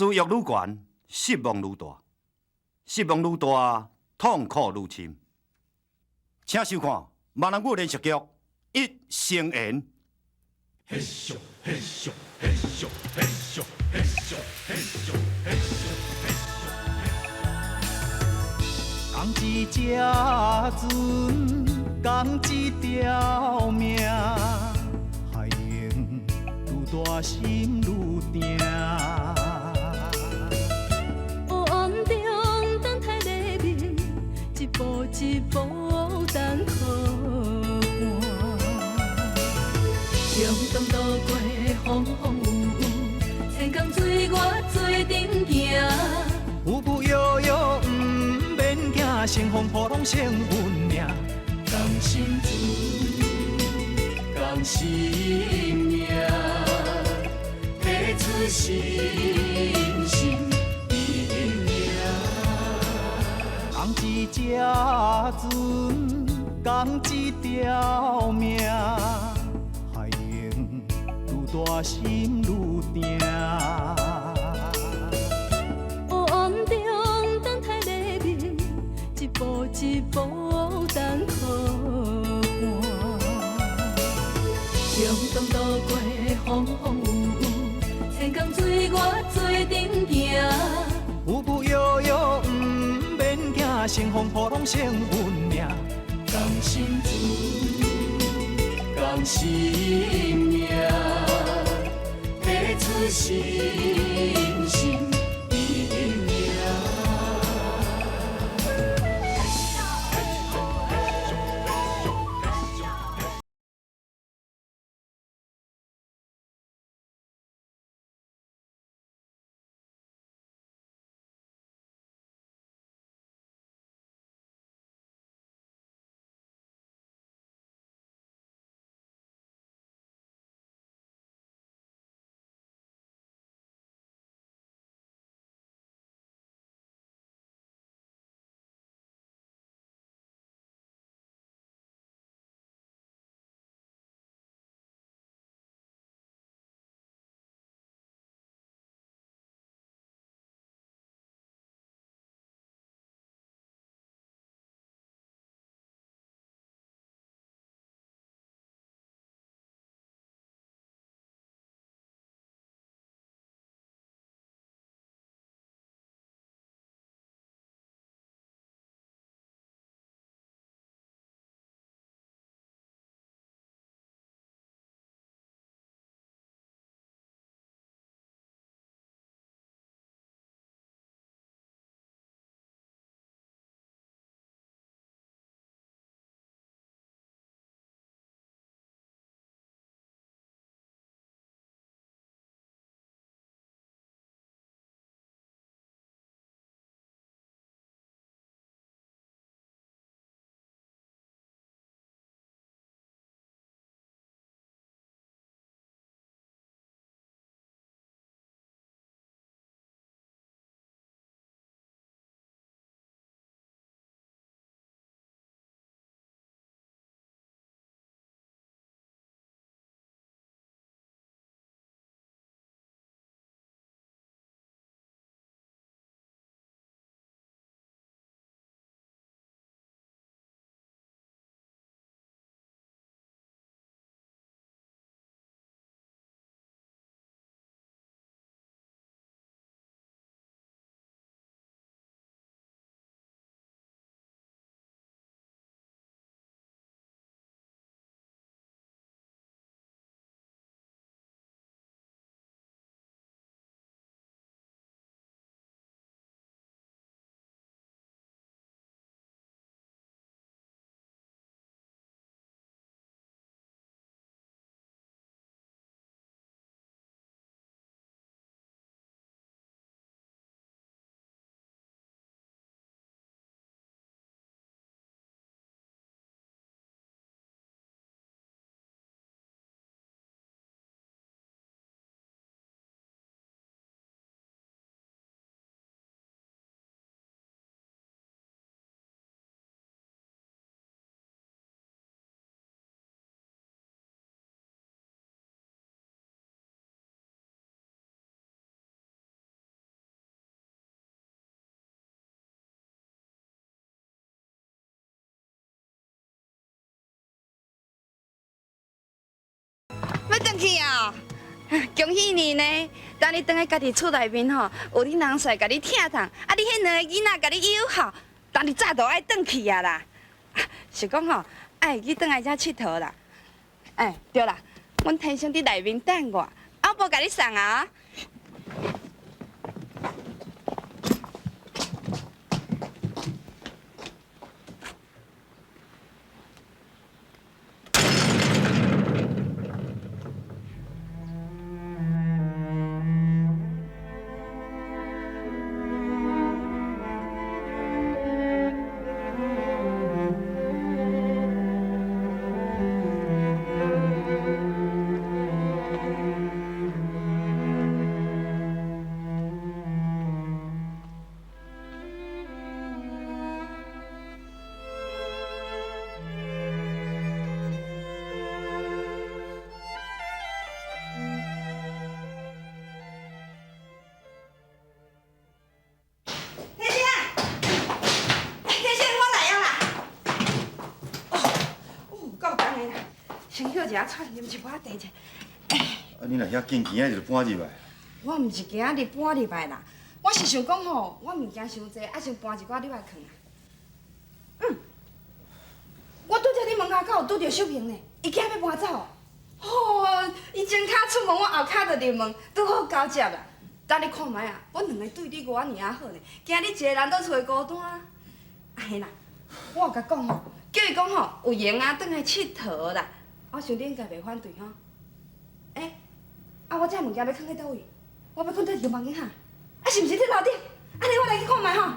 私欲愈悬，失望愈大，失望愈大，痛苦愈深。请收看闽南语连续剧《一生缘》。嘿咻嘿咻嘿咻嘿咻嘿咻嘿咻嘿咻嘿咻。共一只船，共一条命，海用愈大心愈定。黑暗中等待黎明，一步一步等靠岸。向东渡过风风雨雨，千江水我水顶行。有有摇摇，不免惊，乘风破浪成运命。同心船，同心命，提出信心力量。共一只船，共一条命，海用愈大心愈定。黑暗中等待黎明，一步一步等靠岸。向东渡过风风雨雨，千江水我水顶行。有摇摇，不免惊，乘风破浪成运命。同心船，同心命，提出信心。恭喜你呢！等你倒来家己厝内面吼，有你人帅甲你疼痛，啊，你迄两个囡仔甲你友好，等你早都爱转去啊啦。是讲吼，爱去倒来遮佚佗啦。哎，对啦，阮天生伫内面等我，啊，无甲你送啊。先歇一下喘，啉一杯茶者。啊，你若遐紧急啊，就是搬入来。我毋是今日搬入来啦，我是想讲吼，我物件伤济，爱想搬一寡入来囥啊。我拄则你门口口拄着秀萍呢，伊惊要搬走。伊前脚出门，我后脚就入门，拄好交接啦。等你看卖啊，阮两个对你偌尔啊好呢，惊你一个人倒找孤单。啊嘿啦，我有甲讲吼，叫伊讲吼有闲啊，转来佚佗啦。我想你应该袂反对吼。我这物件要藏在倒位？我要藏在厨房间哈，是毋是伫楼顶？安尼我来去看卖吼。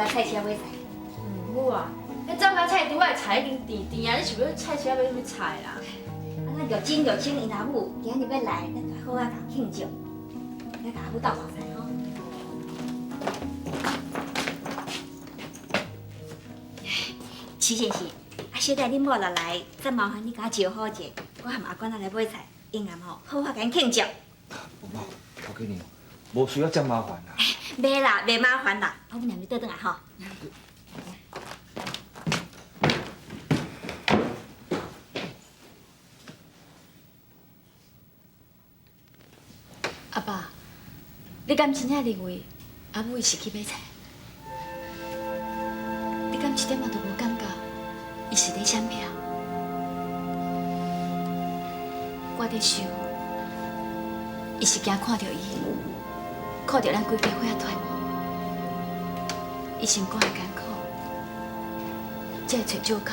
菜车买菜，好啊。迄走到菜场的菜已经甜甜啊，你是要菜车买什么菜啦？咱玉清因阿母今日要来，咱就好啊共庆祝，咱甲阿母斗大菜吼。徐先生，小弟你某落来，再麻烦你甲我招呼者，我和阿官仔来买菜，因阿吼好啊共庆祝。无，头家娘，无需要这麻烦啦。袂啦，袂麻烦啦，我们两个倒转来吼。阿爸，你敢真正认为阿母伊是去买菜？你敢一点仔都无感觉伊是在闪避？我在想，伊是惊看到伊，看到咱规家伙仔团，伊心肝会艰苦，才会找借口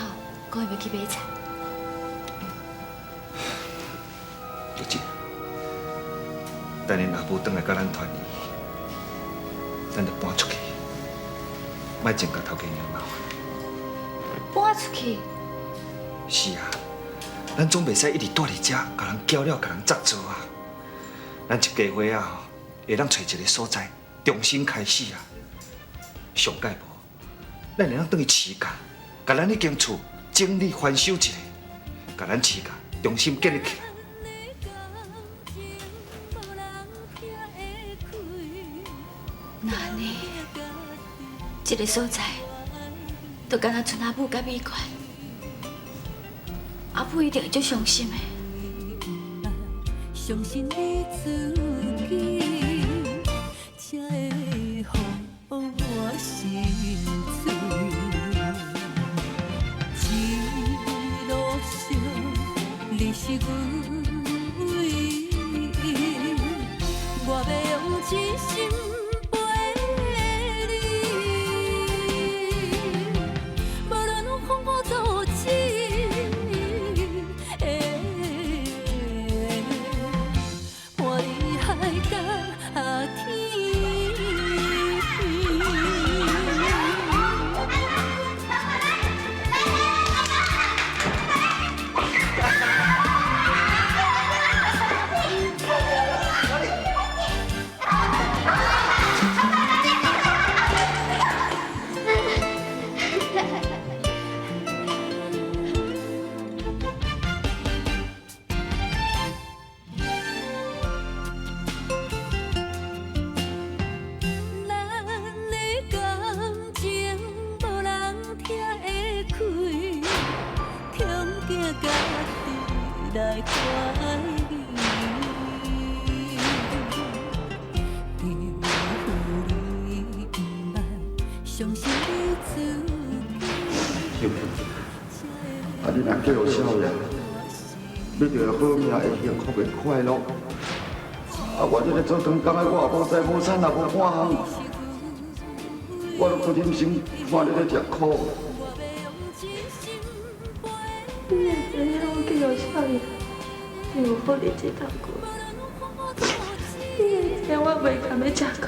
讲伊要去买菜。玉姐。等恁阿母转来甲咱团圆，咱就搬出去，莫净甲头家娘麻烦。搬出去？是啊，咱总袂使一直住伫遮，甲人搅了，甲人砸做啊。咱一家伙啊，会当找一个所在，重新开始啊。上届无，咱会当转去市甲，甲咱迄间厝整理翻修一下，甲咱市甲重新建立起来。那呢？这个所在，就敢若剩阿母甲美冠，阿母一定会足伤心的。相信你自己，才会予我心碎。一路上你是阮唯一，我要用真心。来怪你，对我负你不捌，相信你自己。啊，你若叫有少爷，你就有好命，会幸福会快乐。啊，我这个做长工的，我也无财无产，也无半项，我都不忍心看你咧吃苦。你会知影我去有少爷，是有好日子通过。你会知影我袂甘要吃苦。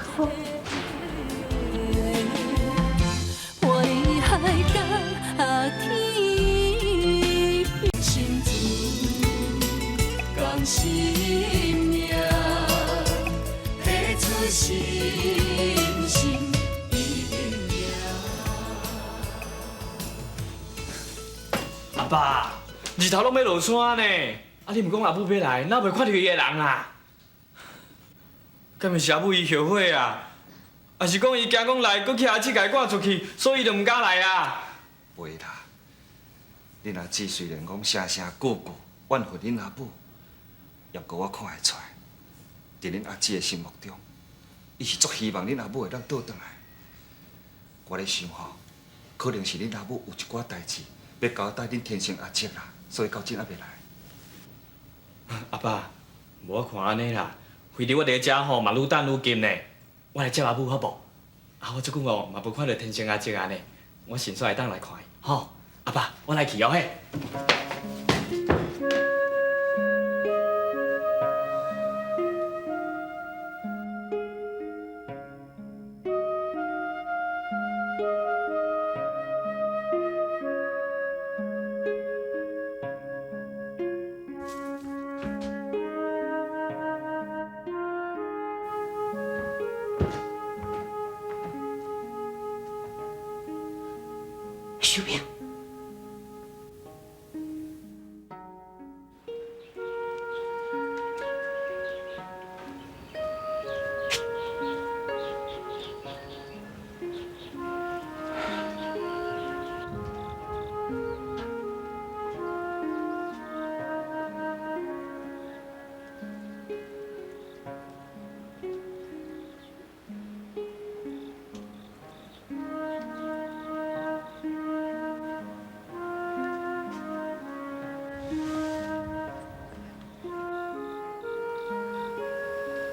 破你海角天，心自甘心命，付出心心意命。阿爸，日头拢要落山呢，啊你唔讲阿母要来，哪袂看到伊个人啊？敢毋是阿母伊后悔啊？还是讲伊惊讲来，搁去阿姊家赶出去，所以伊就唔敢来啊？袂啦，恁阿姊虽然讲声声句句怨恨恁阿母，也过我看会出来，伫恁阿姊的心目中，伊是足希望恁阿母会当倒转来。我咧想吼，可能是恁阿母有一寡代志要交代恁天生阿姊啦，所以到今还袂来。阿爸，无我看安尼啦，非得我伫遮吼嘛愈等愈紧呢。我来接阿母好无？啊，我即久哦嘛无看到天生阿姊安尼，我先煞会当来看伊。吼，阿爸，我来去哦嘿。秀萍，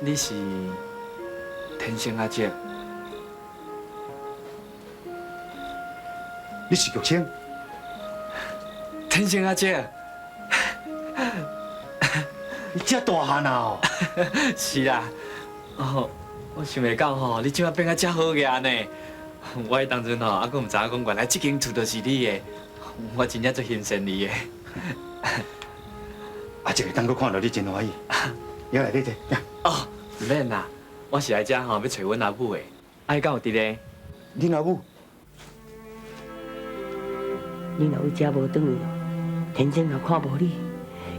你是天生阿姐，你是玉清，天生阿姐，你遮大汉啊哦！是啦。哦，我想袂到吼，你即摆变啊遮好个呢。我迄当阵吼，还佫唔知影讲原来即间厝就是你的，我真正足欣赏你的。啊，这个当佫看到你真欢喜。要来你这。哦，唔免啦，我是来遮吼要找阮阿母的，啊，伊敢有伫咧？恁阿母？你若有遮无转去哦，天生若看无你，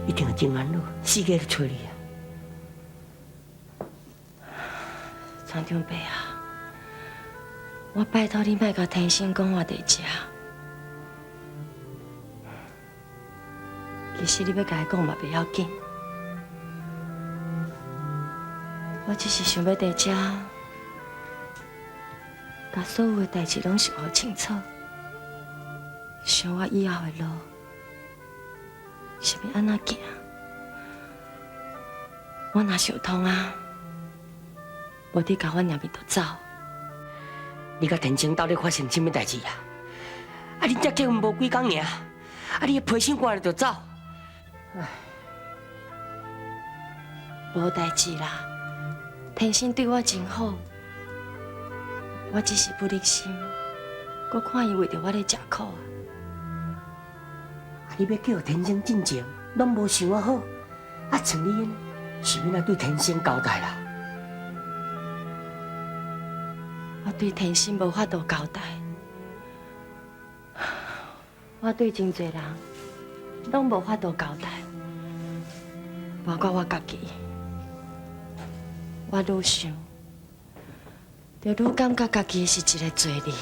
一定会真烦恼，四界都找你啊！厂长伯啊，我拜托你莫甲天生讲我伫遮。其实你要甲伊讲嘛，袂要紧。我只是想要在遮，把所有的代志拢想好清楚，想我以后的路是要安怎行。我若想通啊，无你甲我念面就走。你甲天生到底发生什么代志啊？啊，你才结婚无几工尔，啊，你的批心肝就走。唉，无代志啦，天生对我真好，我只是不忍心，搁看伊为着我咧吃苦啊。你要叫天生进前，拢无想好，啊，像你是要来对天生交代啦。我对天生无法度交代，我对真侪人拢无法度交代，包括我家己。我愈想，就愈感觉家己是一个罪人。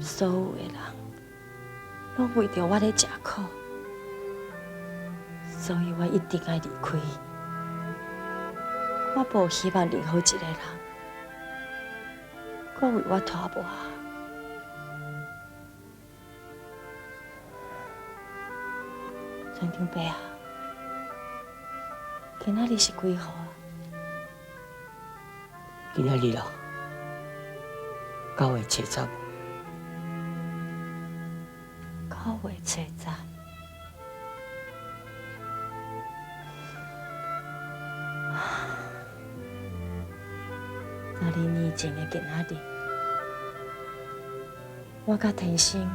所有的人拢为着我咧食苦，所以我一定爱离开。我无希望任何一个人，搁为我拖磨。船长伯啊，今仔日是几号啊？今仔日哦，9月7日。9月7日。12年前的今仔日，我甲天生，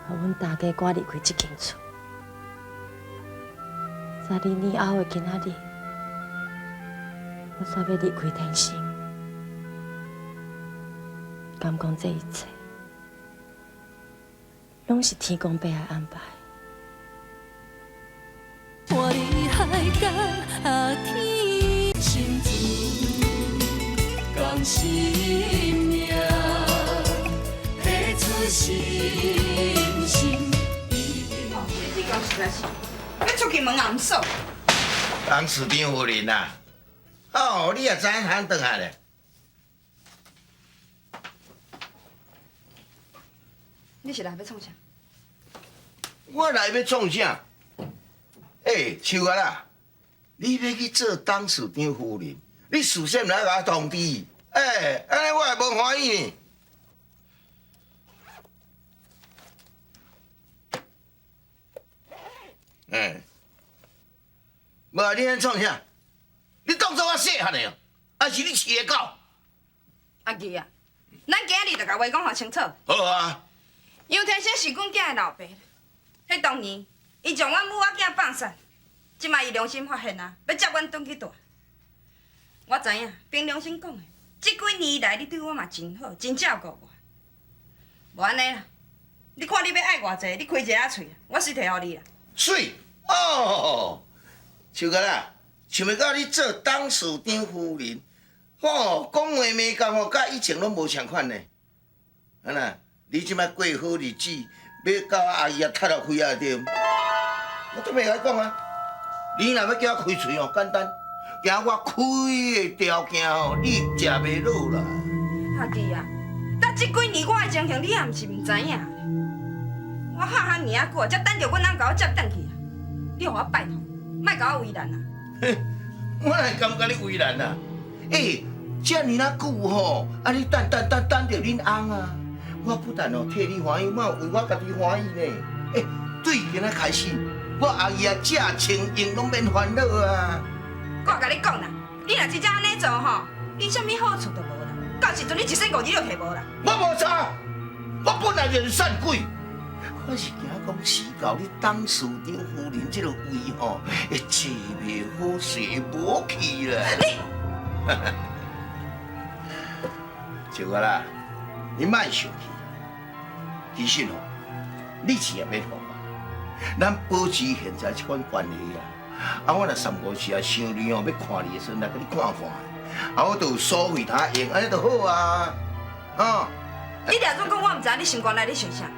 互阮大家赶离开这间厝。12年后的今仔日，我煞要离开天生，敢讲这一切，拢是天公伯的安排。我的海角啊天，心自甘心命，提出心心。你讲实在是，要出去门也唔锁。董事长夫人呐，哦，你也知影通转来咧？你是来要创啥？我来要创啥？秋啊啦，你要去做董事长夫人，你事先来甲我通知，安尼我也无欢喜呢。无啊，你安创啥？你当作我细汉的哦，还是你饲的狗？阿姨啊，咱今日就甲话讲互清楚。好啊。杨天生是阮囝的老爸，迄当年伊将阮母仔囝放散，即摆伊良心发现啊，要接阮转去住。我知影，凭良心讲的，这几年来你对我嘛真好，真照顾我。无安尼啦，你看你要爱偌济，你开一下喙，我水摕互你啦。水哦，秋哥啦，想要甲你做董事长夫人，讲话美感哦，甲以前拢无相款呢。啊那，你即摆过好日子，要甲阿姨啊踢落开啊对。我都袂甲你讲啊，你若要叫我开喙哦，简单，惊我开的条件哦，你食袂落啦。阿弟啊，但这几年我的情形，你也毋是毋知影。我喊遐尔久，才等着阮翁甲我接转去啊！你互我拜托，莫甲我为难啊！我哪会敢甲你为难啊？遮尔啊久吼，啊你等着恁翁啊！我不但哦替你欢喜，我为我家己欢喜呢。对今仔开始，我阿姨啊食穿用拢免烦恼啊！我甲你讲啦，你若真正安尼做吼，你啥物好处都无啦。到时阵你一身5日就摕无啦。我无差，我本来就是善鬼。我是惊讲死到你董事长夫人这个位吼，会坐袂好，坐无去啦。笑我啦，你莫生气。其实吼，你是也免烦我，咱保持现在这款关系啊。我若三五时啊想你哦，要看你的时阵来甲你看看，我就有所费他用，安尼就好啊。你若总讲我毋知影你心肝内咧想啥。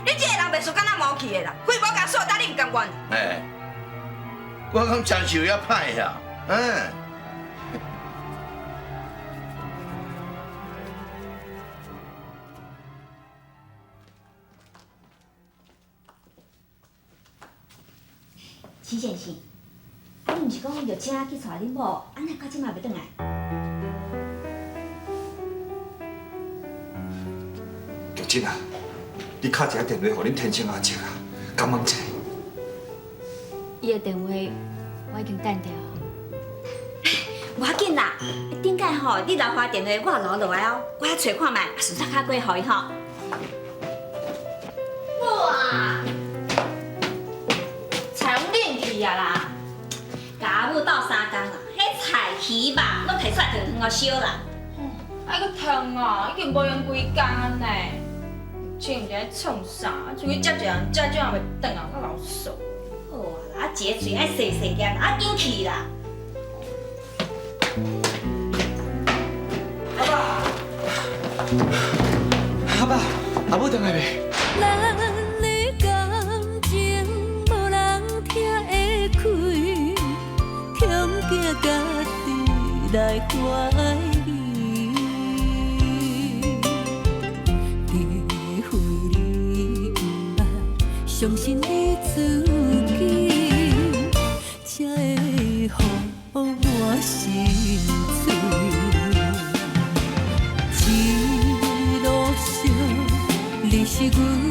你这个人袂输敢若毛去的啦，开无甲锁，但你毋甘愿。我讲承受也歹呀，徐先生，你毋是讲你着请去带恁某，安那到即马袂转来？玉珍啊，你敲一下电话互恁天生阿姐啊，感恩者。伊的电话我已经等掉。无要紧啦，顶摆吼，你留下电话我留落来哦，我来找看卖，顺便敲过互伊吼。哇！菜拢冷去啊啦！家母斗3工啦，迄菜鱼肉拢摕出来炖汤烧啦。爱搁烫哦，已经无用几工啊呢。真毋知咧创啥，像伊遮济人，遮种也袂转啊，我老爽。好啊啦，一个嘴爱细细点，啊紧去啦。阿爸，阿母转来未？来怀疑，除非你不捌相信你自己，才会予我心碎。一路上，你是阮。